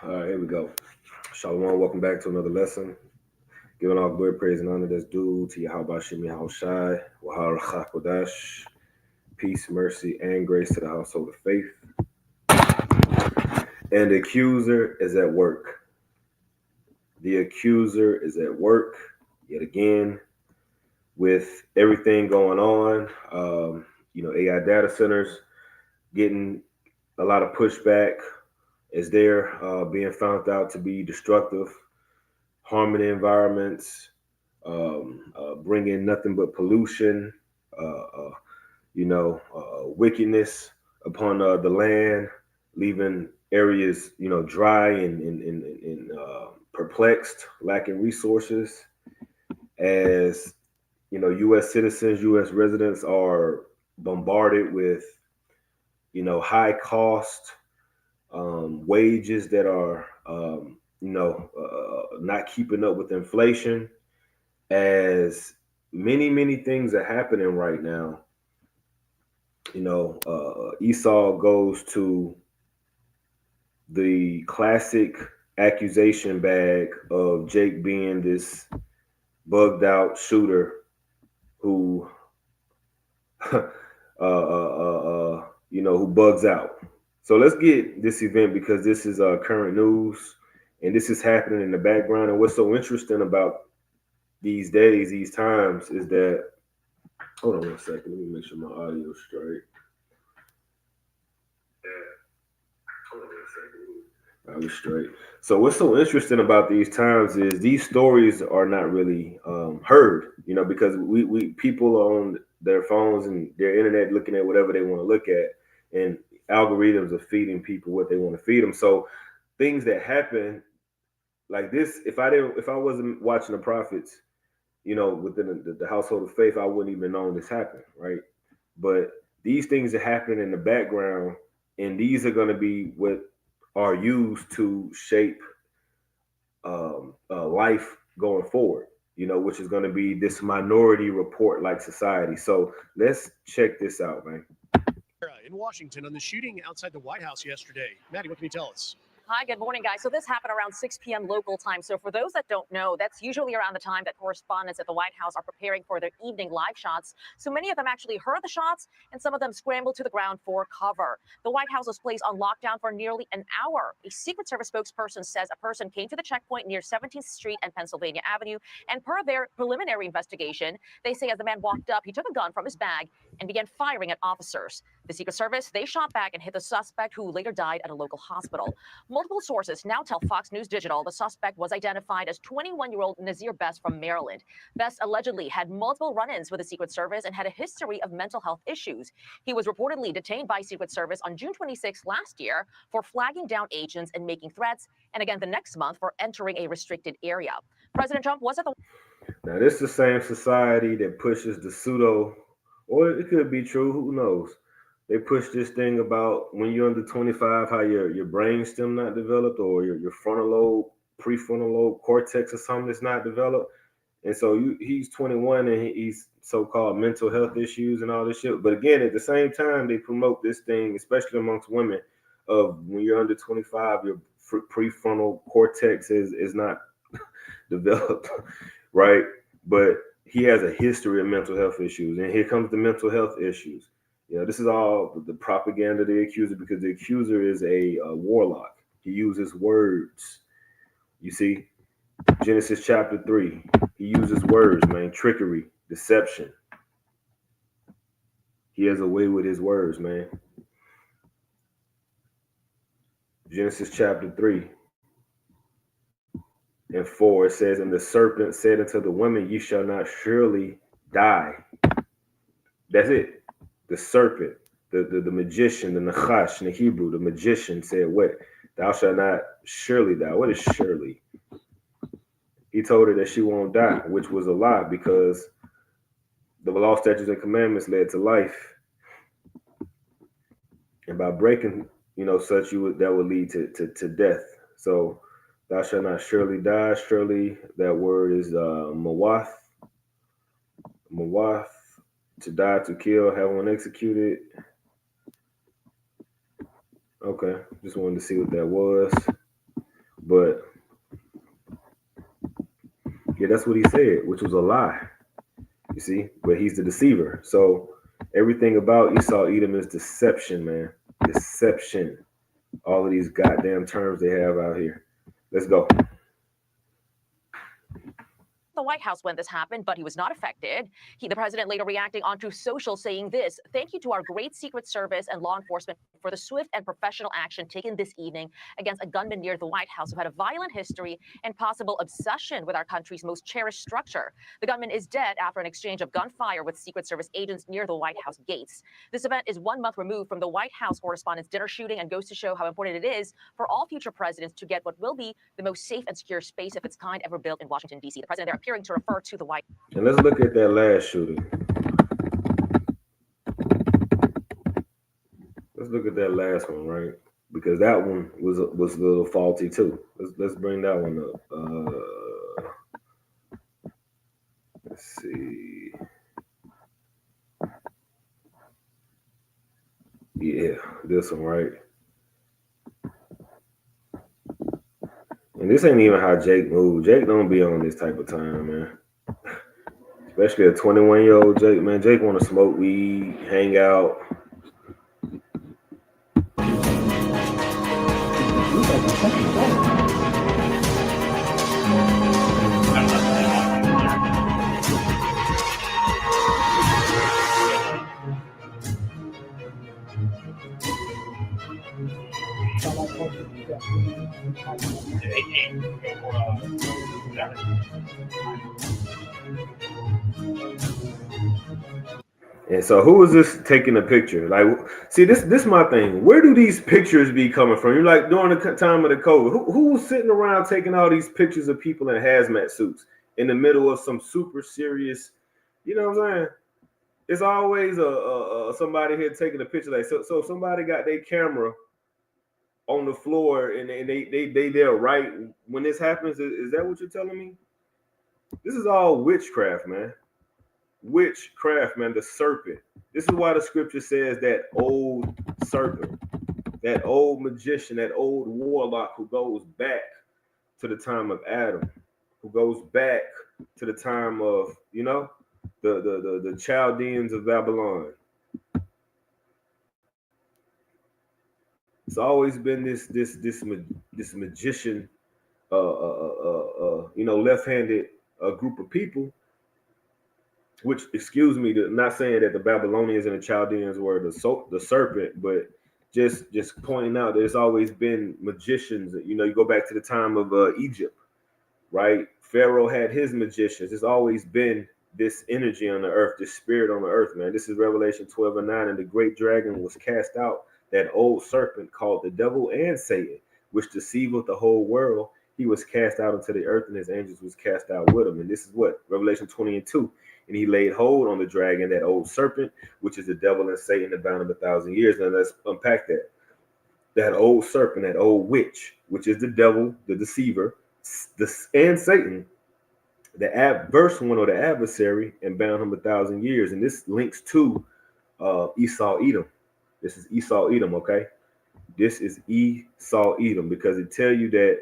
All right, here we go. Shalom, welcome back to another lesson. Giving all glory, praise, and honor that's due to Yahweh Shemi Shai, Wahar Chakodash, peace, mercy, and grace to the household of faith. And the accuser is at work. The accuser is at work yet again with everything going on. AI data centers getting a lot of pushback as they're being found out to be destructive, harming the environments, bringing nothing but pollution, wickedness upon the land, leaving areas, dry and perplexed, lacking resources. As U.S. citizens, U.S. residents are bombarded with, high cost wages that are, not keeping up with inflation. As many things are happening right now, Esau goes to the classic accusation bag of Jake being this bugged out shooter who, who bugs out. So let's get this event because this is current news and this is happening in the background. And what's so interesting about these days, these times, is that, hold on one second, let me make sure my audio is straight. Hold on one second. I was straight. So what's so interesting about these times is these stories are not really heard, because we people are on their phones and their internet looking at whatever they want to look at, and algorithms are feeding people what they want to feed them. So things that happen like this, if I wasn't watching the prophets, within the household of faith, I wouldn't even know this happened, right? But these things are happening in the background, and these are going to be what are used to shape life going forward, which is going to be this minority report like society. So let's check this out, man. In Washington on the shooting outside the White House yesterday. Maddie, what can you tell us? Hi, good morning, guys. So this happened around 6 p.m. local time. So for those that don't know, that's usually around the time that correspondents at the White House are preparing for their evening live shots. So many of them actually heard the shots, and some of them scrambled to the ground for cover. The White House was placed on lockdown for nearly an hour. A Secret Service spokesperson says a person came to the checkpoint near 17th Street and Pennsylvania Avenue, and per their preliminary investigation, they say as the man walked up, he took a gun from his bag and began firing at officers. The Secret Service, they shot back and hit the suspect, who later died at a local hospital. Multiple sources now tell Fox News Digital the suspect was identified as 21-year-old Nazir Best from Maryland. Best allegedly had multiple run-ins with the Secret Service and had a history of mental health issues. He was reportedly detained by Secret Service on June 26 last year for flagging down agents and making threats, and again the next month for entering a restricted area. President Trump was at the... Now, this is the same society that pushes the pseudo, or it could be true, who knows? They push this thing about when you're under 25, how your brain stem not developed, or your frontal lobe, prefrontal lobe cortex or something that's not developed. And so he's 21 and he's so-called mental health issues and all this shit. But again, at the same time, they promote this thing, especially amongst women, of when you're under 25, your prefrontal cortex is not developed, right? But he has a history of mental health issues, and here comes the mental health issues. This is all the propaganda of the accuser, because the accuser is a warlock. He uses words. You see, Genesis chapter 3. He uses words, man. Trickery, deception. He has a way with his words, man. Genesis chapter 3 and 4, it says, and the serpent said unto the woman, ye shall not surely die. That's it. The serpent, the magician, the Nachash in the Hebrew, the magician said, what? Thou shalt not surely die. What is surely? He told her that she won't die, which was a lie, because the law, statutes, and commandments led to life. And by breaking, such that would lead to death. So thou shalt not surely die. Surely, that word is mawath. Mawath, to die, to kill, have one executed. Okay, just wanted to see what that was. But yeah, that's what he said, which was a lie. You see, but he's the deceiver. So everything about Esau Edom is deception, man. Deception. All of these goddamn terms they have out here. Let's go. The White House when this happened, but he was not affected. The president later reacting onto social saying this: "Thank you to our great Secret Service and law enforcement for the swift and professional action taken this evening against a gunman near the White House who had a violent history and possible obsession with our country's most cherished structure. The gunman is dead after an exchange of gunfire with Secret Service agents near the White House gates." This event is 1 month removed from the White House correspondents' dinner shooting and goes to show how important it is for all future presidents to get what will be the most safe and secure space of its kind ever built in Washington, D.C. The president there appearing to refer to the White. And let's look at that last shooting. Let's look at that last one, right? Because that one was a little faulty too. Let's bring that one up. Let's see. Yeah, this one, right? And this ain't even how Jake moved. Jake don't be on this type of time, man. Especially a 21-year-old Jake, man. Jake want to smoke weed, hang out. And so, who is this taking a picture? Like, see, this my thing. Where do these pictures be coming from? You're like during the time of the COVID, who's sitting around taking all these pictures of people in hazmat suits in the middle of some super serious, you know what I'm saying? It's always a somebody here taking a picture. Like, so somebody got their camera on the floor and they there right when this happens. Is that what you're telling me? This is all witchcraft, man. Witchcraft, man. The serpent. This is why the scripture says that old serpent, that old magician, that old warlock who goes back to the time of Adam, who goes back to the time of, you know, the Chaldeans of Babylon. It's always been this magician, you know, left-handed group of people. Which, excuse me, not saying that the Babylonians and the Chaldeans were the serpent, but just pointing out that it's always been magicians. You know, you go back to the time of Egypt, right? Pharaoh had his magicians. It's always been this energy on the earth, this spirit on the earth, man. This is Revelation 12:9, and the great dragon was cast out, that old serpent called the devil and Satan, which deceiveth the whole world. He was cast out into the earth, and his angels was cast out with him. And this is what? Revelation 20:2. And he laid hold on the dragon, that old serpent, which is the devil and Satan, that bound him 1,000 years. Now let's unpack that. That old serpent, that old witch, which is the devil, the deceiver, and Satan, the verse one, or the adversary, and bound him 1,000 years. And this links to Esau Edom. This is Esau Edom, okay? This is Esau Edom, because it tell you that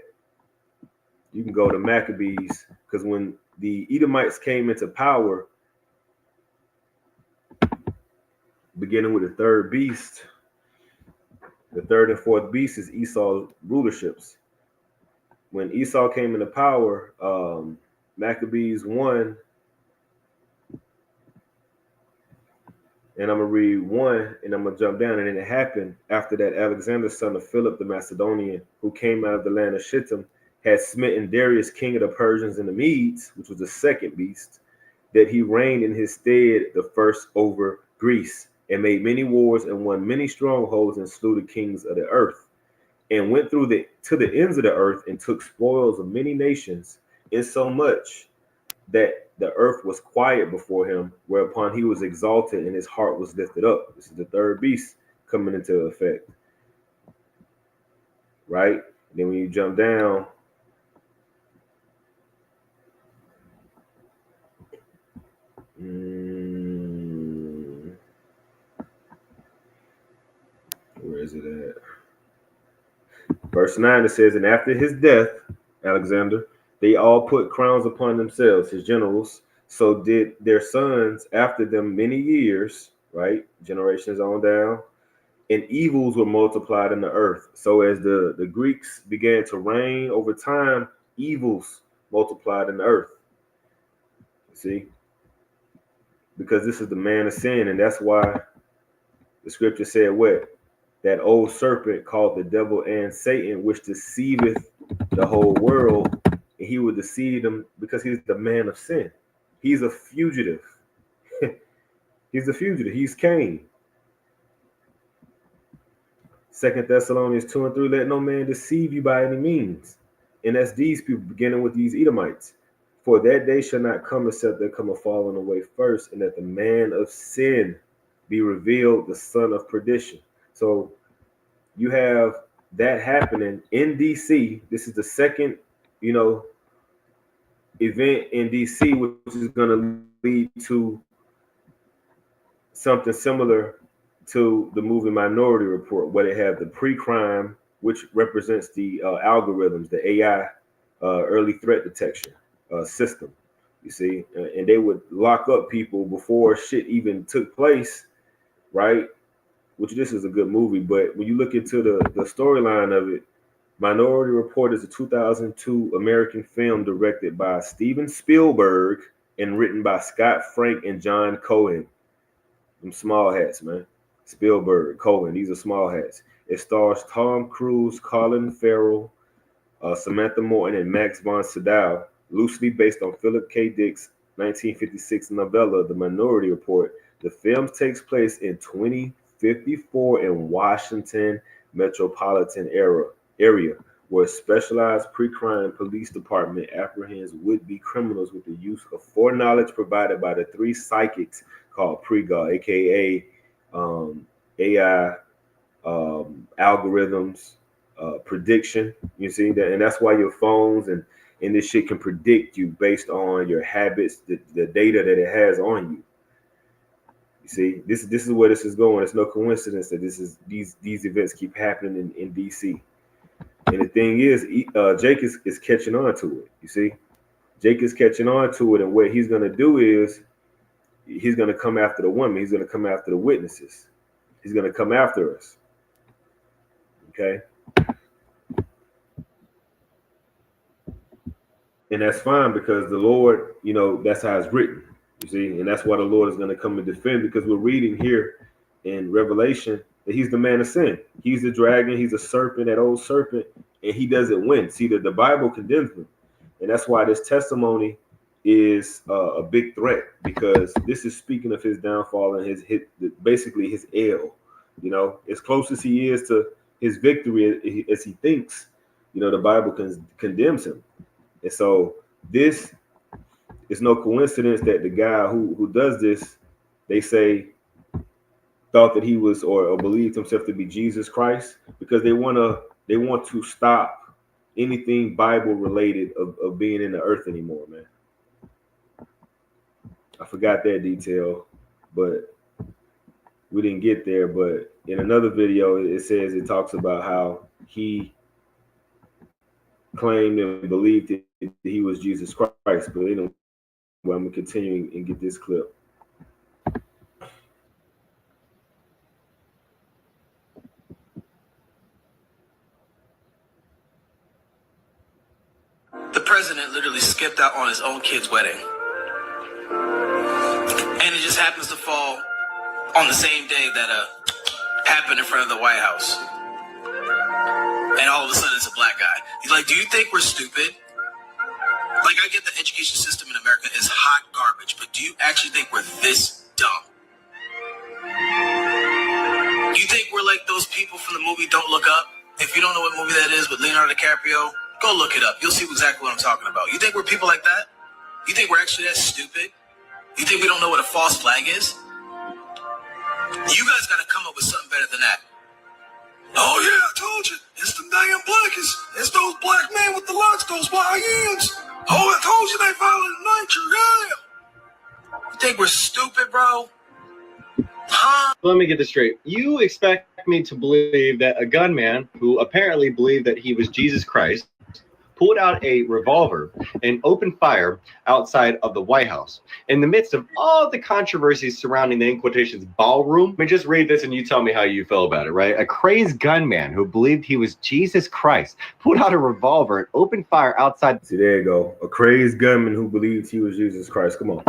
you can go to Maccabees, because when the Edomites came into power, beginning with the third beast, the third and fourth beast is Esau's rulerships. When Esau came into power, Maccabees 1, and I'm going to read 1, and I'm going to jump down. And then it happened after that Alexander, son of Philip the Macedonian, who came out of the land of Shittim, had smitten Darius, king of the Persians and the Medes, which was the second beast, that he reigned in his stead the first over Greece, and made many wars and won many strongholds, and slew the kings of the earth, and went to the ends of the earth, and took spoils of many nations, insomuch that the earth was quiet before him, whereupon he was exalted and his heart was lifted up. This is the third beast coming into effect, right? Then when you jump down, where is it at? Verse 9, it says, and after his death, Alexander, they all put crowns upon themselves, his generals. So did their sons after them many years, right? Generations on down. And evils were multiplied in the earth. So as the Greeks began to reign over time, evils multiplied in the earth. See? Because this is the man of sin, and that's why the scripture said what? That old serpent called the devil and Satan, which deceiveth the whole world, and he will deceive them because he's the man of sin. He's a fugitive. He's a fugitive. He's Cain. 2 Thessalonians 2 and 3, let no man deceive you by any means. And that's these people, beginning with these Edomites. For that day shall not come except there come a falling away first, and that the man of sin be revealed, the son of perdition. So you have that happening in DC. This is the second, event in DC, which is going to lead to something similar to the movie Minority Report, where they have the pre-crime, which represents the algorithms, the AI, early threat detection system. You see, and they would lock up people before shit even took place, right? Which this is a good movie, but when you look into the storyline of it, Minority Report is a 2002 American film directed by Steven Spielberg and written by Scott Frank and John Cohen. Them small hats, man. Spielberg, Cohen, these are small hats. It stars Tom Cruise, Colin Farrell, Samantha Morton, and Max von Sydow, loosely based on Philip K. Dick's 1956 novella, The Minority Report. The film takes place in 2054 in Washington metropolitan area, where a specialized pre-crime police department apprehends would-be criminals with the use of foreknowledge provided by the three psychics called Pre-God, aka AI, algorithms, prediction. You see that, and that's why your phones and this shit can predict you based on your habits, the data that it has on you. You see, this is where this is going. It's no coincidence that these events keep happening in DC. And the thing is, Jake is catching on to it. You see, Jake is catching on to it, and what he's gonna do is he's gonna come after the women. He's gonna come after the witnesses. He's gonna come after us. Okay. And that's fine because the Lord, that's how it's written. You see, and that's why the Lord is going to come and defend, because we're reading here in Revelation that he's the man of sin. He's the dragon, he's a serpent, that old serpent, and he doesn't win. See, the Bible condemns him. And that's why this testimony is a big threat, because this is speaking of his downfall and his basically his L. As close as he is to his victory as he thinks, the Bible condemns him. And so this is no coincidence that the guy who does this, they say, thought that he was or believed himself to be Jesus Christ, because they want to stop anything Bible related of being in the earth anymore, man. I forgot that detail, but we didn't get there. But in another video, it talks about how he claimed and believed that he was Jesus Christ. But anyway, I'm going to continue and get this clip. The president literally skipped out on his own kid's wedding. And it just happens to fall on the same day that happened in front of the White House. And all of a sudden it's a black guy. He's like, do you think we're stupid? Like, I get the education system in America is hot garbage, but do you actually think we're this dumb? You think we're like those people from the movie Don't Look Up? If you don't know what movie that is with Leonardo DiCaprio, go look it up. You'll see exactly what I'm talking about. You think we're people like that? You think we're actually that stupid? You think we don't know what a false flag is? You guys got to come up with something better than that. Oh, yeah, I told you. It's the damn blackies. It's those black men with the locks, those YNs. Oh, I told you they violated nature, yeah. You think we're stupid, bro? Huh? Let me get this straight. You expect me to believe that a gunman who apparently believed that he was Jesus Christ pulled out a revolver and opened fire outside of the White House in the midst of all the controversies surrounding the, in quotations, ballroom? Let me just read this and you tell me how you feel about it, right? A crazed gunman who believed he was Jesus Christ pulled out a revolver and opened fire outside. See, there you go. A crazed gunman who believed he was Jesus Christ. Come on.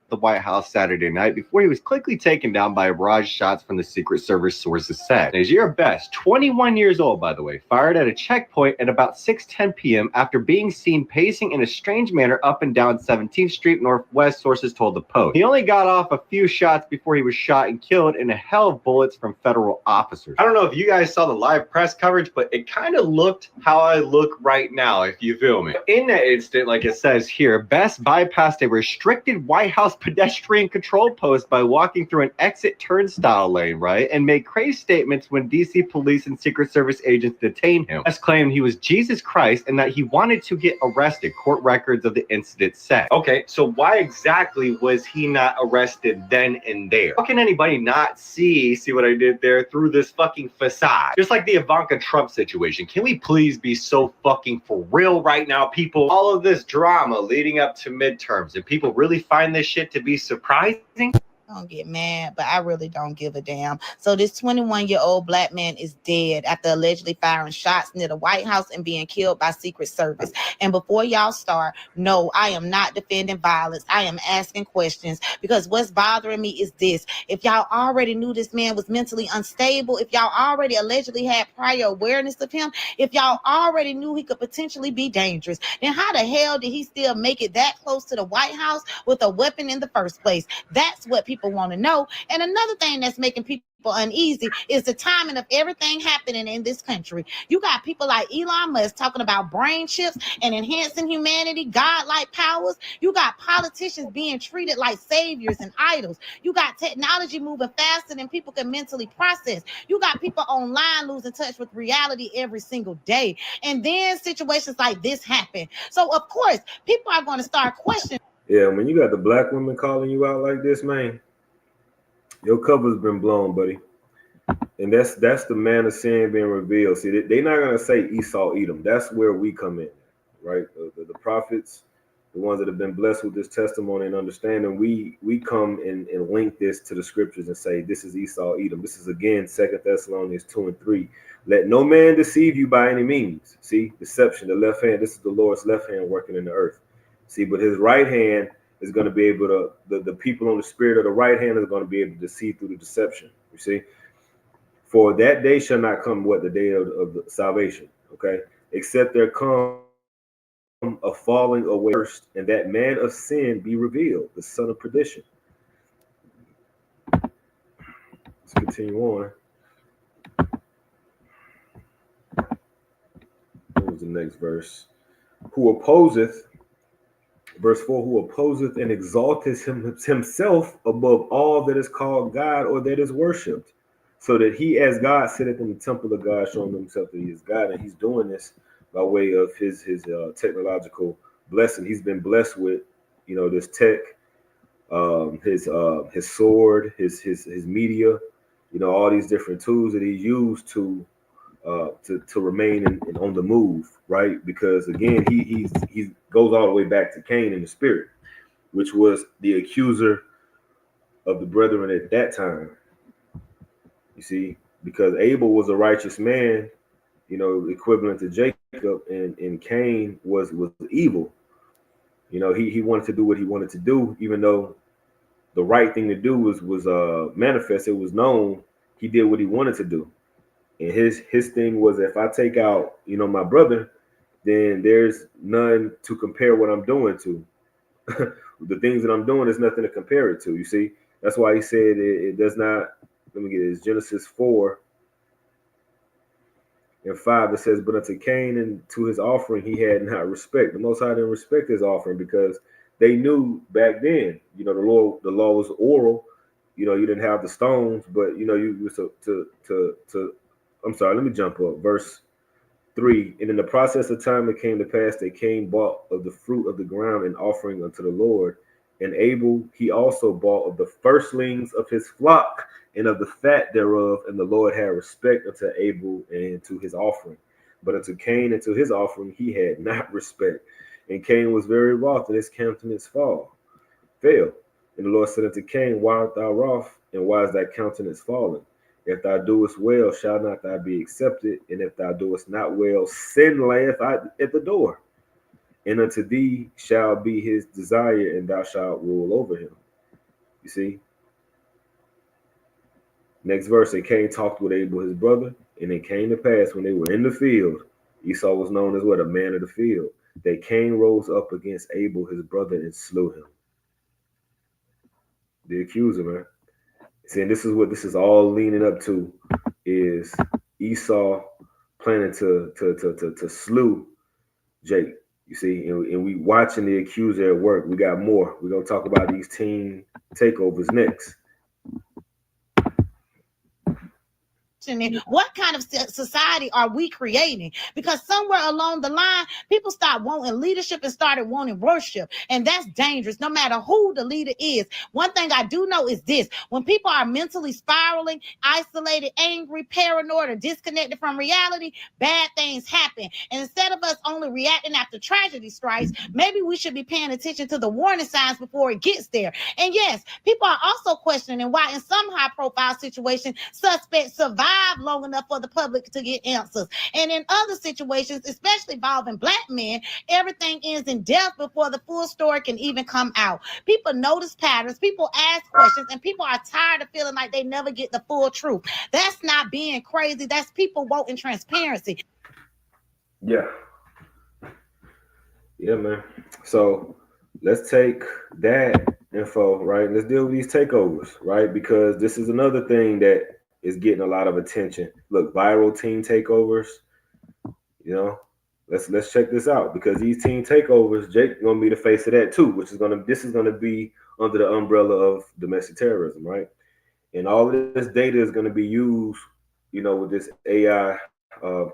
The White House Saturday night before he was quickly taken down by a barrage of shots from the Secret Service, sources said. Najir Best, 21 years old, by the way, fired at a checkpoint at about 6:10 p.m. after being seen pacing in a strange manner up and down 17th Street Northwest, sources told the Post. He only got off a few shots before he was shot and killed in a hail of bullets from federal officers. I don't know if you guys saw the live press coverage, but it kind of looked how I look right now, if you feel me. In that instant, like it says here, Best bypassed a restricted White House pedestrian control post by walking through an exit turnstile lane, right, and made crazy statements when DC police and Secret Service agents detained him. Best claimed he was Jesus Christ and that he wanted to get arrested, court records of the incident said. Okay, so why exactly was he not arrested then and there? How can anybody not see what I did there, through this fucking facade? Just like the Ivanka Trump situation. Can we please be so fucking for real right now, people? All of this drama leading up to midterms, and people really find this shit to be surprising? Don't get mad, but I really don't give a damn. So this 21-year-old black man is dead after allegedly firing shots near the White House and being killed by Secret Service. And before y'all start, no, I am not defending violence. I am asking questions, because what's bothering me is this. If y'all already knew this man was mentally unstable, if y'all already allegedly had prior awareness of him, if y'all already knew he could potentially be dangerous, then how the hell did he still make it that close to the White House with a weapon in the first place? That's what people want to know. And another thing that's making people uneasy is the timing of everything happening in this country. You got people like Elon Musk talking about brain chips and enhancing humanity, godlike powers. You got politicians being treated like saviors and idols. You got technology moving faster than people can mentally process. You got people online losing touch with reality every single day. And then situations like this happen. So of course, people are going to start questioning. Yeah, when you got the black women calling you out like this, man, your cover's been blown, buddy. And that's the man of sin being revealed. See, they're not going to say Esau, Edom. That's where we come in, right? The prophets, the ones that have been blessed with this testimony and understanding, we come and link this to the scriptures and say, this is Esau, Edom. This is, again, 2 Thessalonians 2 and 3. Let no man deceive you by any means. See, deception, the left hand, this is the Lord's left hand working in the earth. See, but his right hand is going to be able to, the people on the spirit of the right hand is going to be able to see through the deception. You see, for that day shall not come, what, the day of the salvation, okay, except there come a falling away first, and that man of sin be revealed, the son of perdition. Let's continue on. What was the next verse? Who opposeth, verse 4, who opposeth and exalteth himself above all that is called God or that is worshipped, so that he as God sitteth in the temple of God, showing himself that he is God. And he's doing this by way of his technological blessing. He's been blessed with, this tech, his sword, his media, all these different tools that he used to remain on the move, right? Because again, he goes all the way back to Cain in the spirit, which was the accuser of the brethren at that time. You see, because Abel was a righteous man, equivalent to Jacob, and Cain was evil. He wanted to do what he wanted to do, even though the right thing to do was manifest. It was known. He did what he wanted to do. And his thing was, if I take out, my brother, then there's none to compare what I'm doing to. The things that I'm doing, there's nothing to compare it to. You see, that's why he said it does not. Let me get it. It's Genesis 4 and 5. It says, but unto Cain and to his offering he had not respect. The Most High didn't respect his offering because they knew back then, the law was oral. You didn't have the stones, but you was to I'm sorry, let me jump up. Verse 3. And in the process of time it came to pass that Cain bought of the fruit of the ground an offering unto the Lord. And Abel he also bought of the firstlings of his flock and of the fat thereof, and the Lord had respect unto Abel and to his offering. But unto Cain and to his offering he had not respect. And Cain was very wroth, and his countenance fell. And the Lord said unto Cain, why art thou wroth, and why is thy countenance fallen? If thou doest well, shall not thou be accepted? And if thou doest not well, sin layeth at the door. And unto thee shall be his desire, and thou shalt rule over him. You see? Next verse, and Cain talked with Abel his brother, and it came to pass when they were in the field, Esau was known as what? A man of the field, that Cain rose up against Abel his brother and slew him. The accuser, man. See, and this is what this is all leaning up to, is Esau planning to slew Jake. You see, and we watching the accuser at work. We got more. We're gonna talk about these team takeovers next. What kind of society are we creating? Because somewhere along the line, people start wanting leadership and started wanting worship, and that's dangerous no matter who the leader is. One thing I do know is this: when people are mentally spiraling, isolated, angry, paranoid, or disconnected from reality, bad things happen. And instead of us only reacting after tragedy strikes, maybe we should be paying attention to the warning signs before it gets there. And yes, people are also questioning why in some high profile situations suspects survive long enough for the public to get answers. And in other situations, especially involving black men, everything ends in death before the full story can even come out. People notice patterns, people ask questions, and people are tired of feeling like they never get the full truth. That's not being crazy. That's people wanting transparency. Yeah, man. So let's take that info, right? Let's deal with these takeovers, right? Because this is another thing that is getting a lot of attention. Look, viral team takeovers. You know, let's check this out, because these team takeovers, Jake gonna be the face of that too, this is gonna be under the umbrella of domestic terrorism, right? And all of this data is gonna be used, with this AI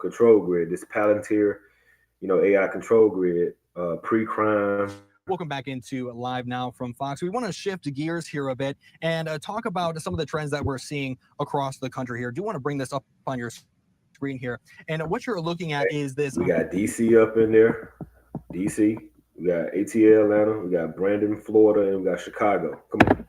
control grid, this Palantir, AI control grid, pre-crime. Welcome back into Live Now from Fox. We want to shift gears here a bit and talk about some of the trends that we're seeing across the country here. I do want to bring this up on your screen here. And what you're looking at is this. We got DC up in there. DC. We got ATL Atlanta. We got Brandon, Florida, and we got Chicago. Come on.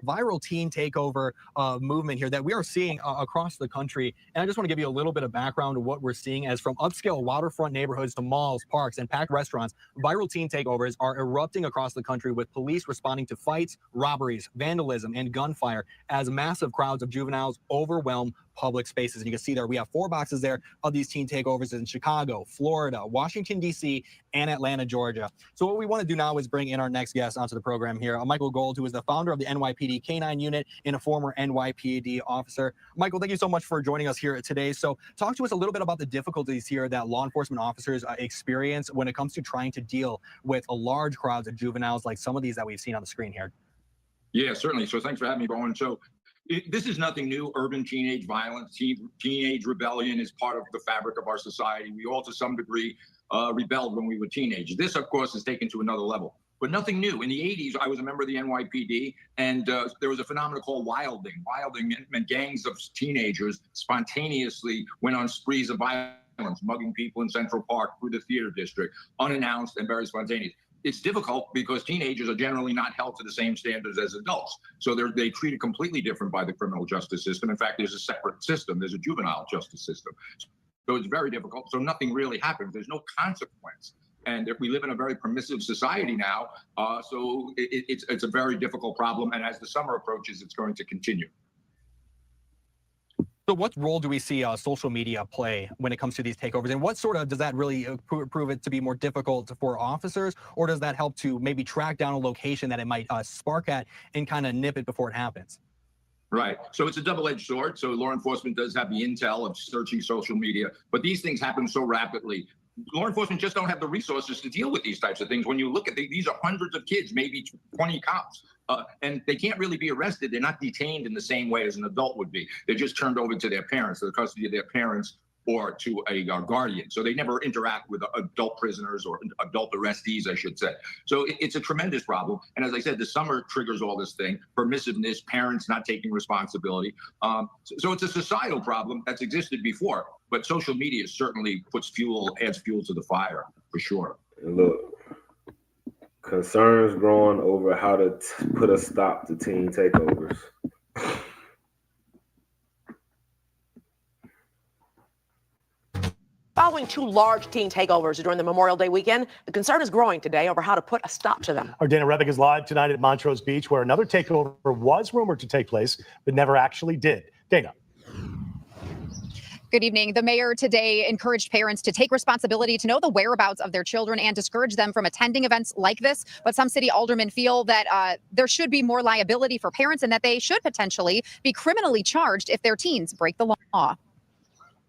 Viral teen takeover movement here that we are seeing across the country. And I just want to give you a little bit of background to what we're seeing, as from upscale waterfront neighborhoods to malls, parks, and packed restaurants, viral teen takeovers are erupting across the country, with police responding to fights, robberies, vandalism, and gunfire as massive crowds of juveniles overwhelm public spaces. And you can see there, we have 4 boxes there of these teen takeovers in Chicago, Florida, Washington, D.C., and Atlanta, Georgia. So what we want to do now is bring in our next guest onto the program here, Michael Gold, who is the founder of the NYPD K-9 unit and a former NYPD officer. Michael, thank you so much for joining us here today. So talk to us a little bit about the difficulties here that law enforcement officers experience when it comes to trying to deal with a large crowds of juveniles like some of these that we've seen on the screen here. Yeah, certainly. So thanks for having me, Bowen. So this is nothing new. Urban teenage violence, teenage rebellion is part of the fabric of our society. We all, to some degree, rebelled when we were teenagers. This, of course, is taken to another level, but nothing new. In the 80s, I was a member of the NYPD, and there was a phenomenon called wilding. Wilding meant gangs of teenagers spontaneously went on sprees of violence, mugging people in Central Park through the theater district, unannounced and very spontaneous. It's difficult because teenagers are generally not held to the same standards as adults. So they're treated completely different by the criminal justice system. In fact, there's a separate system. There's a juvenile justice system. So it's very difficult. So nothing really happens. There's no consequence. And if we live in a very permissive society now, so it's a very difficult problem. And as the summer approaches, it's going to continue. So what role do we see social media play when it comes to these takeovers? And what sort of, does that really prove it to be more difficult for officers? Or does that help to maybe track down a location that it might spark at and kind of nip it before it happens? Right. So it's a double-edged sword. So law enforcement does have the intel of searching social media, but these things happen so rapidly. Law enforcement just don't have the resources to deal with these types of things. When you look at these are hundreds of kids, maybe 20 cops, and they can't really be arrested. They're not detained in the same way as an adult would be. They're just turned over to their parents, to the custody of their parents or to a guardian. So they never interact with adult prisoners or adult arrestees, I should say. So it's a tremendous problem. And as I said, the summer triggers all this thing, permissiveness, parents not taking responsibility. So it's a societal problem that's existed before, but social media certainly adds fuel to the fire, for sure. And look, concerns growing over how to put a stop to teen takeovers. Following two large teen takeovers during the Memorial Day weekend, the concern is growing today over how to put a stop to them. Our Dana Revick is live tonight at Montrose Beach, where another takeover was rumored to take place, but never actually did. Dana. Good evening. The mayor today encouraged parents to take responsibility, to know the whereabouts of their children, and discourage them from attending events like this. But some city aldermen feel that there should be more liability for parents and that they should potentially be criminally charged if their teens break the law.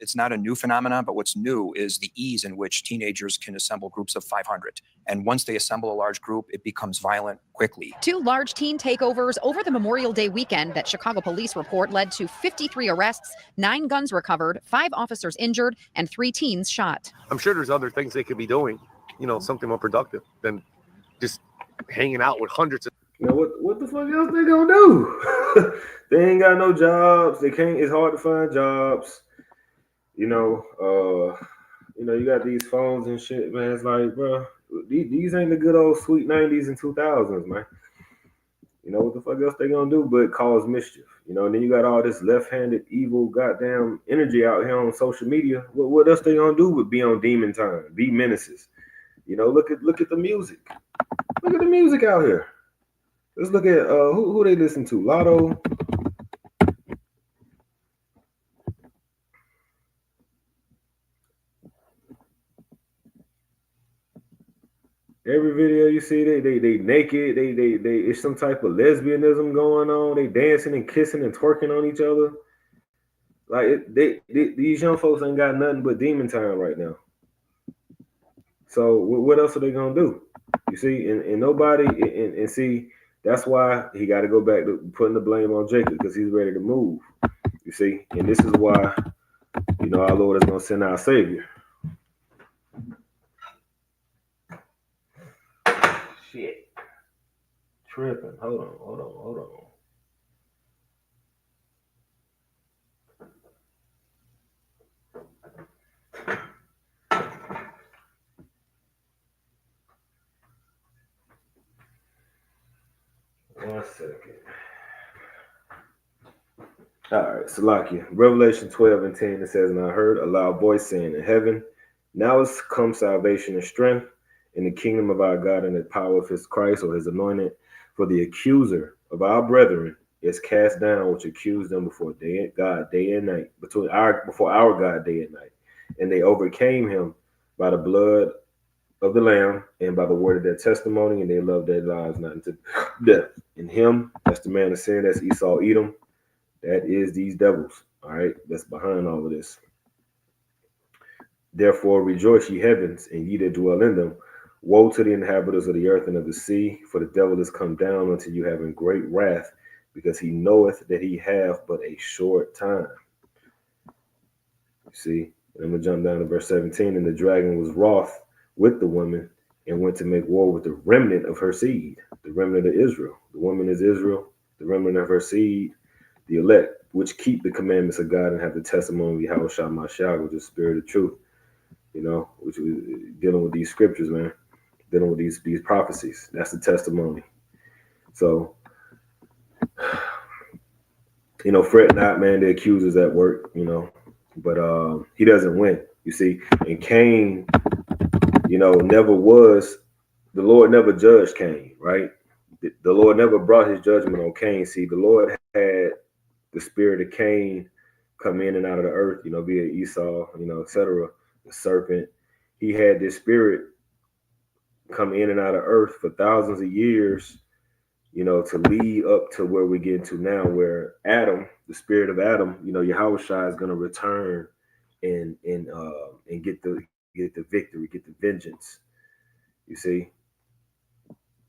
It's not a new phenomenon, but what's new is the ease in which teenagers can assemble groups of 500. And once they assemble a large group, it becomes violent quickly. Two large teen takeovers over the Memorial Day weekend that Chicago police report led to 53 arrests, 9 guns recovered, 5 officers injured, and 3 teens shot. I'm sure there's other things they could be doing, something more productive than just hanging out with hundreds of. What the fuck else they gonna do? They ain't got no jobs. They can't. It's hard to find jobs. You got these phones and shit, man. It's like, bro, these ain't the good old sweet 90s and 2000s, man. What the fuck else they gonna do but cause mischief? And then you got all this left-handed evil goddamn energy out here on social media. What else they gonna do but be on demon time, be menaces? Look at the music. Look at the music out here. Let's look at who they listen to. Lotto. Every video you see, they naked. They it's some type of lesbianism going on. They dancing and kissing and twerking on each other. Like these young folks ain't got nothing but demon time right now. So what else are they gonna do? You see, and nobody and see that's why he got to go back to putting the blame on Jacob because he's ready to move. You see, and this is why our Lord is gonna send our Savior. Shit. Tripping. Hold on. One second. All right, Salakia. Revelation 12:10, it says, "And I heard a loud voice saying in heaven, now has come salvation and strength in the kingdom of our God and the power of his Christ," or his anointed. "For the accuser of our brethren is cast down, which accused them before God day and night, before our God day and night. And they overcame him by the blood of the Lamb and by the word of their testimony, and they loved their lives not unto death. In him," that's the man of sin, that's Esau, Edom. That is these devils, all right? That's behind all of this. "Therefore rejoice, ye heavens, and ye that dwell in them. Woe to the inhabitants of the earth and of the sea, for the devil is come down unto you having great wrath, because he knoweth that he hath but a short time." You see, and I'm going to jump down to verse 17. "And the dragon was wroth with the woman and went to make war with the remnant of her seed," the remnant of Israel. The woman is Israel, the remnant of her seed, the elect, which keep the commandments of God and have the testimony of Yahweh Shah Mashiach, which is spirit of truth. Which is dealing with these scriptures, man, dealing with these prophecies. That's the testimony. So, fret not, man, the accuser's at work, but he doesn't win, you see. And Cain, never was, the Lord never judged Cain, right? The Lord never brought his judgment on Cain. See, the Lord had the spirit of Cain come in and out of the earth, via Esau, etc. The serpent. He had this spirit come in and out of earth for thousands of years, to lead up to where we're getting to now, where Adam, the spirit of Adam, Yahweh Shai is going to return and get the victory, get the vengeance. You see,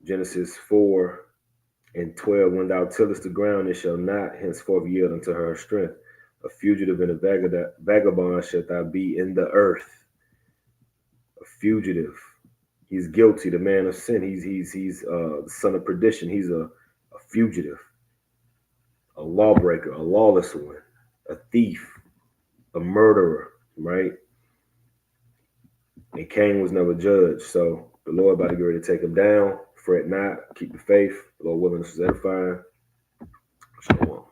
Genesis 4:12, "When thou tillest the ground, it shall not henceforth yield unto her strength. A fugitive and a vagabond shalt thou be in the earth. A fugitive. He's guilty, the man of sin. He's the son of perdition. He's a fugitive, a lawbreaker, a lawless one, a thief, a murderer, right? And Cain was never judged. So the Lord about to get ready to take him down. Fret not, keep the faith. The Lord willing, this is edifying. Shalom.